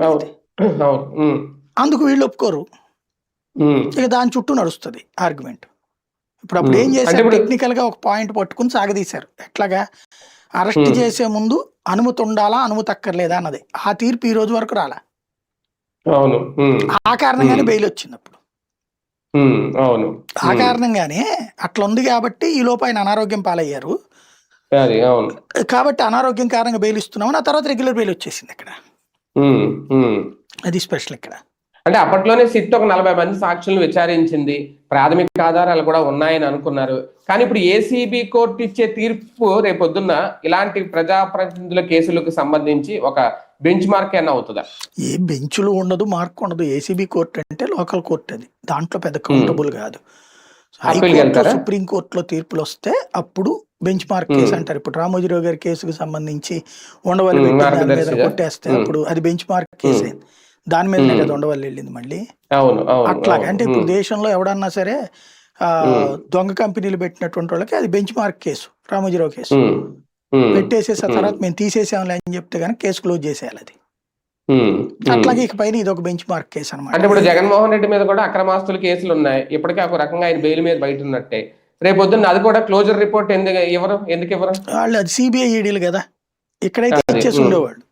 అది. అందుకు వీళ్ళు ఒప్పుకోరు, ఇక దాని చుట్టూ నడుస్తుంది ఆర్గ్యుమెంట్. ఇప్పుడు అప్పుడు ఏం చేశారు, టెక్నికల్ గా ఒక పాయింట్ పట్టుకుని సాగదీశారు. ఎట్లాగా అరెస్ట్ చేసే ముందు అనుమతి ఉండాలా అనుమతి అక్కర్లేదా అన్నది. ఆ తీర్పు ఈ రోజు వరకు రాలా. ఆ కారణంగానే బెయిల్ వచ్చింది అప్పుడు. ఆ కారణంగానే అట్లా ఉంది కాబట్టి ఈ లోపు ఆయన అనారోగ్యం పాలయ్యారు కాబట్టి అనారోగ్యం కారణంగా బెయిల్ ఇస్తున్నామని, ఆ తర్వాత రెగ్యులర్ బెయిల్ వచ్చేసింది ఇక్కడ. అది స్పెషల్ ఇక్కడ. అంటే అప్పట్లోనే సిట్ ఒక 40 మంది సాక్షులను విచారించింది, ప్రాథమిక ఆధారాలు కూడా ఉన్నాయని అనుకున్నారు. కానీ ఇప్పుడు ఏసీబీ కోర్టు ఇచ్చే తీర్పు రేపొద్దున్న ఇలాంటి ప్రజాప్రతినిధుల కేసులకు సంబంధించి ఒక బెంచ్ మార్క్ అయినా అవుతుందా? ఏ బెంచ్లు ఉండదు, మార్క్ ఉండదు. ఏసీబీ కోర్టు అంటే లోకల్ కోర్టు, అది దాంట్లో పెద్ద కౌంటబుల్ కాదు. హైకోర్టు సుప్రీంకోర్టులో తీర్పులు వస్తే అప్పుడు బెంచ్ మార్క్ కేసు అంటారు. ఇప్పుడు రామోజీరావు గారి కేసుకు సంబంధించి ఉండవల్లి మీద కొట్టేస్తే అప్పుడు అది బెంచ్ మార్క్ కేసు అయింది. దాని మీద కదా ఉండవల్లి వెళ్ళింది మళ్ళీ. అట్లాగే అంటే ఇప్పుడు దేశంలో ఎవడన్నా సరే దొంగ కంపెనీలు పెట్టినటువంటి వాళ్ళకి అది bench mark case. Ramoji Rao case పెట్టేసేసి ఆ తర్వాత మేము తీసేసాంలే అని చెప్తే కనుక కేసు క్లోజ్ చేసేయాలి. అది అట్లాగే ఇక పైన ఇది ఒక బెంచ్ మార్క్ కేసు అనమాట. అంటే ఇప్పుడు జగన్మోహన్ రెడ్డి మీద కూడా అక్రమాస్తుల కేసులు ఉన్నాయి, ఇప్పటికే ఒక రకంగా ఆయన బెయిల్ మీద బయట ఉన్నట్టే. రేపొద్దున్న అది కూడా క్లోజర్ రిపోర్ట్ ఎందుకు ఇవ్వరు వాళ్ళు? అది సిబిఐ ఈడీలు కదా, ఇక్కడైతే ఇచ్చేసి ఉండేవాళ్ళు.